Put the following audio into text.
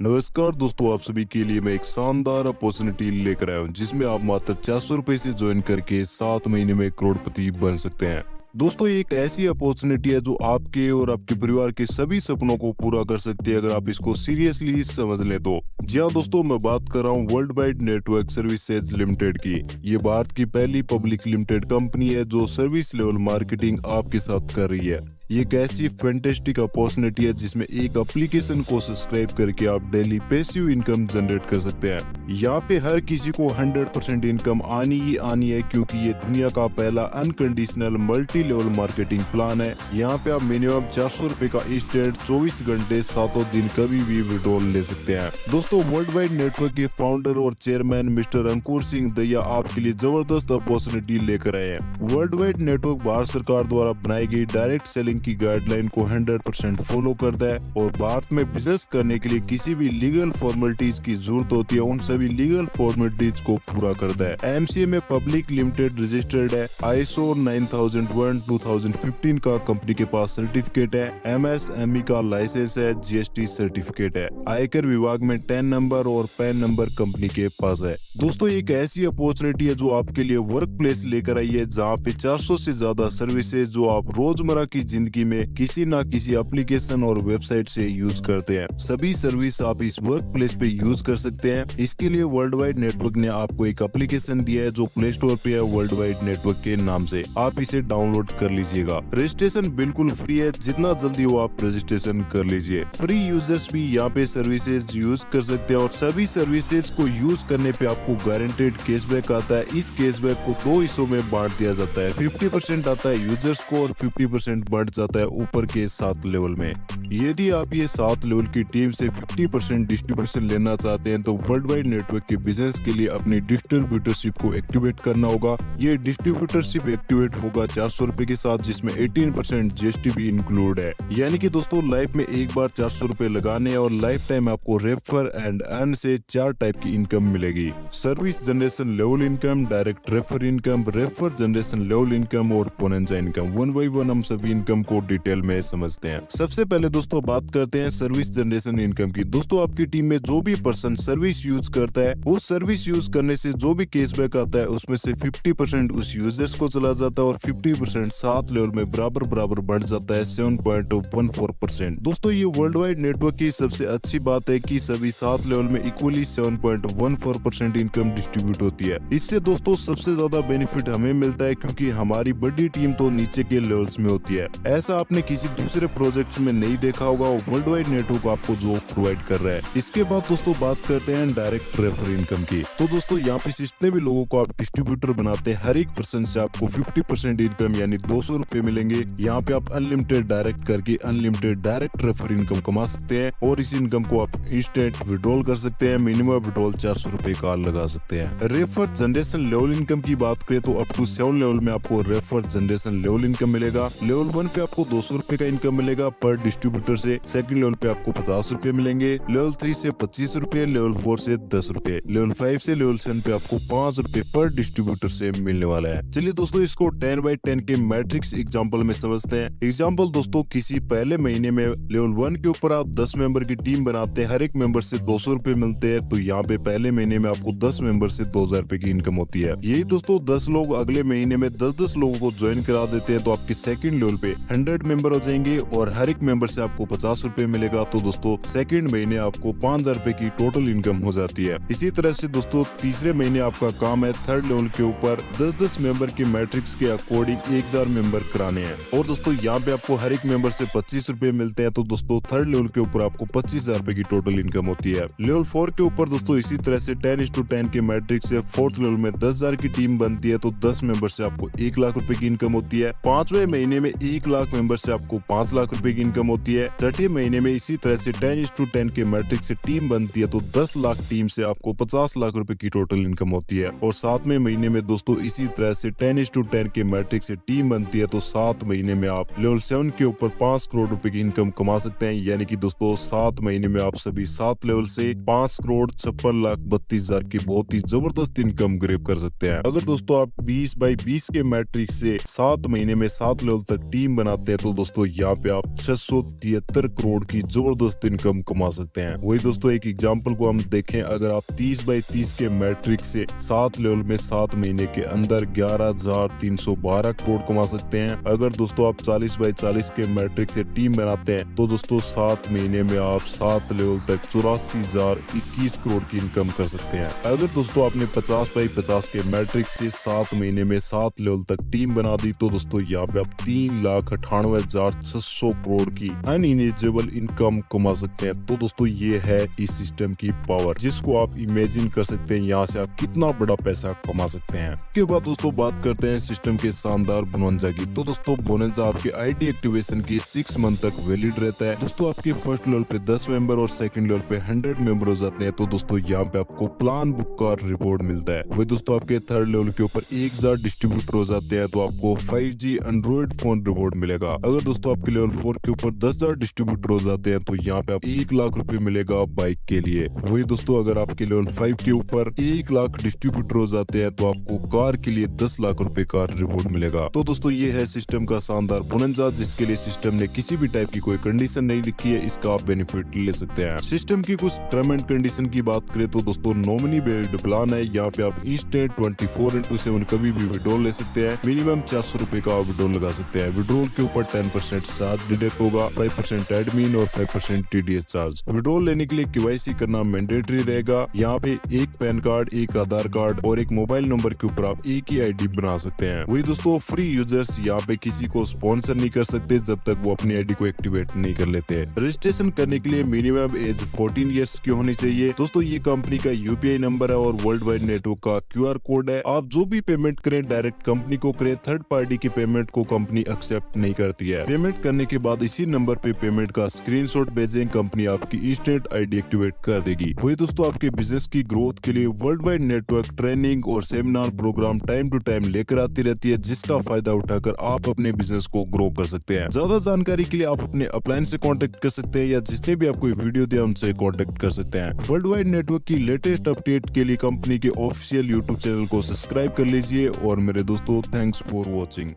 नमस्कार दोस्तों, आप सभी के लिए मैं एक शानदार अपॉर्चुनिटी लेकर आया हूँ जिसमें आप मात्र 400 रुपए से ज्वाइन करके 7 महीने में करोड़पति बन सकते हैं। दोस्तों, ये एक ऐसी अपॉर्चुनिटी है जो आपके और आपके परिवार के सभी सपनों को पूरा कर सकती है अगर आप इसको सीरियसली समझ लें तो। जी हाँ दोस्तों, मैं बात कर रहा हूँ world wide network services limited की। ये भारत की पहली पब्लिक लिमिटेड कंपनी है जो सर्विस लेवल मार्केटिंग आपके साथ कर रही है। ये एक ऐसी फैंटास्टिक अपॉर्चुनिटी है जिसमें एक एप्लीकेशन को सब्सक्राइब करके आप डेली पैसिव इनकम जनरेट कर सकते हैं। यहाँ पे हर किसी को 100% इनकम आनी ही आनी है क्योंकि ये दुनिया का पहला unconditional multi level marketing plan है। यहाँ पे आप मिनिमम 400 रुपए का इंस्टेंट 24 घंटे 7 दिन कभी भी विड्रॉल ले सकते हैं। दोस्तों, वर्ल्ड वाइड नेटवर्क के फाउंडर और चेयरमैन मिस्टर अंकुर सिंह दहिया आपके लिए जबरदस्त अपॉर्चुनिटी लेकर आए हैं। वर्ल्ड वाइड नेटवर्क भारत सरकार द्वारा बनाई गई डायरेक्ट सेलिंग की गाइडलाइन को 100% फॉलो करता है और भारत में बिजनेस करने के लिए किसी भी लीगल फॉर्मेलिटीज की जरूरत होती है उन सभी लीगल फॉर्मेलिटीज को पूरा करता है। एमसीए में पब्लिक लिमिटेड रजिस्टर्ड है। ISO 9001:2015 का कंपनी के पास सर्टिफिकेट है। MSME का लाइसेंस है। GST सर्टिफिकेट है। आयकर विभाग में 10 नंबर और पैन नंबर कंपनी के पास है। दोस्तों, एक ऐसी अपॉर्चुनिटी है जो आपके लिए वर्क प्लेस लेकर आई है जहाँ पे 400 से ज्यादा सर्विसेज जो आप रोजमर्रा की जिंदगी में किसी ना किसी एप्लीकेशन और वेबसाइट से यूज करते हैं, सभी सर्विस आप इस वर्क प्लेस पे यूज कर सकते हैं। इसके लिए वर्ल्ड वाइड नेटवर्क ने आपको एक एप्लीकेशन दिया है जो प्ले स्टोर पे है वर्ल्ड वाइड नेटवर्क के नाम से। आप इसे डाउनलोड कर लीजिएगा। रजिस्ट्रेशन बिल्कुल फ्री है, जितना जल्दी हो आप रजिस्ट्रेशन कर लीजिए। फ्री यूजर्स भी यहाँ पे सर्विसेज यूज कर सकते हैं और सभी सर्विसेज को यूज करने पे आपको गारंटेड कैशबैक आता है। इस कैशबैक को 2 हिस्सों में बांट दिया जाता है। 50% आता है यूजर्स को और 50% बढ़ जाता है ऊपर के 7 लेवल में। यदि आप ये 7 लेवल की टीम से 50% डिस्ट्रीब्यूशन लेना चाहते हैं तो वर्ल्ड वाइड नेटवर्क के बिजनेस के लिए अपनी डिस्ट्रीब्यूटरशिप को एक्टिवेट करना होगा। ये डिस्ट्रीब्यूटरशिप एक्टिवेट होगा 400 रुपए के साथ जिसमें 18% GST भी इंक्लूड है। यानी कि दोस्तों, लाइफ में एक बार 400 रुपए लगाने हैं और लाइफ टाइम आपको रेफर एंड अर्न से 4 टाइप की इनकम मिलेगी। Service generation level income, direct refer income, refer generation level income और पोनेंजा इनकम। 1 by 1 हम सभी इनकम को डिटेल में समझते हैं। सबसे पहले दोस्तों बात करते हैं सर्विस जनरेशन इनकम की। दोस्तों, आपकी टीम में जो भी पर्सन सर्विस यूज करता है उस सर्विस यूज करने से जो भी कैशबैक आता है उसमें से 50% उस यूजर्स को चला जाता है और 50% 7 लेवल में बराबर बढ़ जाता है 7.14%। दोस्तों, ये वर्ल्ड वाइड नेटवर्क की सबसे अच्छी बात है कि सभी 7 लेवल में इक्वली 7.14% इनकम डिस्ट्रीब्यूट होती है। इससे दोस्तों सबसे ज्यादा बेनिफिट हमें मिलता है क्योंकि हमारी बड़ी टीम तो नीचे के लेवल्स में होती है। ऐसा आपने किसी दूसरे प्रोजेक्ट में नहीं देखा होगा और वर्ल्ड वाइड नेटवर्क आपको जो प्रोवाइड कर रहा है। इसके बाद दोस्तों बात करते हैं डायरेक्ट रेफर इनकम की। तो दोस्तों, यहाँ पे जितने भी लोगों को आप डिस्ट्रीब्यूटर बनाते हैं हर एक पर्सन से आपको 50% इनकम यानी 200 रुपए मिलेंगे। यहाँ पे आप अनलिमिटेड डायरेक्ट करके अनलिमिटेड डायरेक्ट रेफर इनकम कमा सकते हैं और इस इनकम को आप इंस्टेंट विड्रॉल कर सकते हैं। मिनिमम विड्रॉल 400 रुपए का लगा सकते हैं। रेफर जनरेशन लेवल इनकम की बात करें तो अप टू 7 लेवल में आपको रेफर जनरेशन लेवल इनकम मिलेगा। लेवल 1 पे आपको 200 रुपए का इनकम मिलेगा पर डिस्ट्रीब्यूटर से। सेकंड लेवल पे आपको 50 रुपए मिलेंगे। लेवल 3 से 25 रुपए, लेवल 4 से 10 रुपए, लेवल 5 से लेवल 7 पे आपको 5 रुपए पर डिस्ट्रीब्यूटर से मिलने वाला है। चलिए दोस्तों, इसको 10 by 10 के मैट्रिक्स एग्जांपल में समझते हैं। एग्जांपल दोस्तों, किसी पहले महीने में लेवल 1 के ऊपर आप 10 मेंबर की टीम बनाते हैं, हर एक मेंबर से 200 रुपए मिलते हैं। तो यहाँ पे पहले महीने में आपको 10 मेंबर से 2000 रुपए की इनकम होती है। यही दोस्तों 10 लोग अगले महीने में 10-10 लोगों को ज्वाइन करा देते हैं तो आपके सेकंड लेवल पे 100 मेंबर हो जाएंगे और हर एक मेंबर से आपको 50 रुपए मिलेगा। तो दोस्तों सेकंड महीने आपको 5000 रुपए की टोटल इनकम हो जाती है। इसी तरह से दोस्तों तीसरे महीने आपका काम है थर्ड लेवल के ऊपर 10-10 मेंबर के मैट्रिक्स के अकॉर्डिंग 1000 मेंबर कराने हैं और दोस्तों यहाँ पे आपको हर एक मेंबर से 25 रुपए मिलते हैं। तो दोस्तों थर्ड लेवल के ऊपर आपको 25,000 रुपए की टोटल इनकम होती है। लेवल 4 के ऊपर दोस्तों इसी तरह से 10:10 के मैट्रिक्स से फोर्थ लेवल में 10,000 की टीम बनती है तो 10 मेंबर से आपको 1 लाख रुपए की इनकम होती है। 5वें महीने में 1 लाख मेंबर से आपको 5 लाख रुपए की इनकम होती है। छठे महीने में इसी तरह से 10:10 के मैट्रिक्स से टीम बनती है तो 10 लाख टीम से से आपको 50 लाख रुपए की टोटल इनकम होती है। और 7वें महीने में दोस्तों इसी तरह से 10:10 के मैट्रिक से टीम बनती है, तो 7 महीने में आप लेवल 7 के ऊपर 5 करोड़ रुपए की इनकम कमा सकते हैं। यानी कि दोस्तों 7 महीने में आप सभी 7 लेवल से 5,56,32,000 की बहुत ही जबरदस्त इनकम ग्रैब कर सकते हैं। अगर दोस्तों आप 20/20 के मैट्रिक से 7 महीने में 7 लेवल तक टीम बनाते हैं, तो दोस्तों यहाँ पे आप 673 करोड़ की जबरदस्त इनकम कमा सकते हैं। वही दोस्तों एक एग्जांपल को हम देखें, अगर आप 30/30 के मैट्रिक से 7 लेवल में 7 महीने के अंदर 11,312 करोड़ कमा सकते हैं। अगर दोस्तों आप 40/40 के मैट्रिक से टीम बनाते हैं, तो दोस्तों 7 महीने में आप 7 लेवल तक 84,021 करोड़ की इनकम कर सकते हैं। अगर दोस्तों आपने 50/50 के मैट्रिक से 7 महीने में 7 लेवल तक टीम बना दी, तो दोस्तों यहाँ पे आप 3,98,600 करोड़ की अनइमेजिबल इनकम कमा सकते हैं। तो दोस्तों ये है इस सिस्टम की पावर, जिसको आप इमेजिन कर सकते हैं यहाँ से आप कितना बड़ा पैसा कमा सकते हैं। इसके बाद दोस्तों बात करते हैं सिस्टम के शानदार बोनंजा की। तो दोस्तों बोनंजा आपके आईडी एक्टिवेशन की 6 मंथ तक वैलिड रहता है। दोस्तों आपके फर्स्ट लेवल पे 10 मेंबर और सेकंड लेवल पे 100 मेंबर हो जाते हैं, तो दोस्तों यहाँ पे आपको प्लान बुक का रिवॉर्ड मिलता है। वही दोस्तों आपके थर्ड लेवल के ऊपर 1000 डिस्ट्रीब्यूटर हो जाते हैं, तो आपको 5G एंड्रॉइड फोन रिवॉर्ड मिलेगा। अगर दोस्तों आपके लेवल 4 के ऊपर 10,000 डिस्ट्रीब्यूटर हो जाते हैं, तो यहाँ पे आप 1 लाख रुपए मिलेगा बाइक के लिए। वही दोस्तों अगर आपके लेवल 5 के ऊपर 1 लाख डिस्ट्रीब्यूटर हो जाते हैं, तो आपको कार के लिए 10 लाख रुपए का रिवॉर्ड मिलेगा। तो दोस्तों ये है सिस्टम का शानदार बोनंजा, जिसके लिए सिस्टम ने किसी भी टाइप की कोई कंडीशन नहीं लिखी है, इसका आप बेनिफिट ले सकते हैं। सिस्टम की कुछ टर्म एंड कंडीशन की बात करें, तो दोस्तों नॉमिनी बेस्ड प्लान है। यहाँ पे आप इंस्टेंट 24/7 कभी भी विड्रॉल ले सकते हैं। मिनिमम 400 रुपए का आप विड्रॉल लगा सकते हैं। विड्रॉल के ऊपर 10% चार्ज डिडक्ट होगा, 5% एडमिन और 5% TDS चार्ज। विड्रॉल लेने के लिए KYC करना मैंडेटरी रहेगा। यहाँ पे एक पैन कार्ड, एक आधार कार्ड और एक मोबाइल नंबर के ऊपर आप एक ही ID बना सकते हैं। वही दोस्तों फ्री यूजर्स यहाँ पे किसी को स्पॉन्सर नहीं कर सकते जब तक वो अपनी ID को एक्टिवेट नहीं कर लेते। रजिस्ट्रेशन करने के लिए मिनिमम एज 14 ईयर्स की होनी चाहिए। दोस्तों ये कंपनी का UPI नंबर है और वर्ल्ड वाइड नेटवर्क का QR कोड है। आप जो भी पेमेंट करें डायरेक्ट कंपनी को करें, थर्ड पार्टी की पेमेंट को कंपनी एक्सेप्ट नहीं करती है। पेमेंट करने के बाद इसी नंबर पे पेमेंट का स्क्रीनशॉट भेजें, कंपनी आपकी इंस्टेंट ID एक्टिवेट कर देगी। वही दोस्तों आपके बिजनेस की ग्रोथ के लिए वर्ल्ड वाइड नेटवर्क ट्रेनिंग और seminar program time to time लेकर आती रहती है, जिसका फायदा उठाकर आप अपने बिजनेस को ग्रो कर सकते हैं। ज्यादा जानकारी के लिए आप अपने अपलाइन से कांटेक्ट कर सकते हैं, या जिसने भी आपको वीडियो दिया उनसे कांटेक्ट कर सकते हैं। वर्ल्ड वाइड नेटवर्क की लेटेस्ट अपडेट के लिए कंपनी के ऑफिशियल YouTube चैनल को सब्सक्राइब कर लीजिए। और मेरे दोस्तों थैंक्स फॉर वॉचिंग।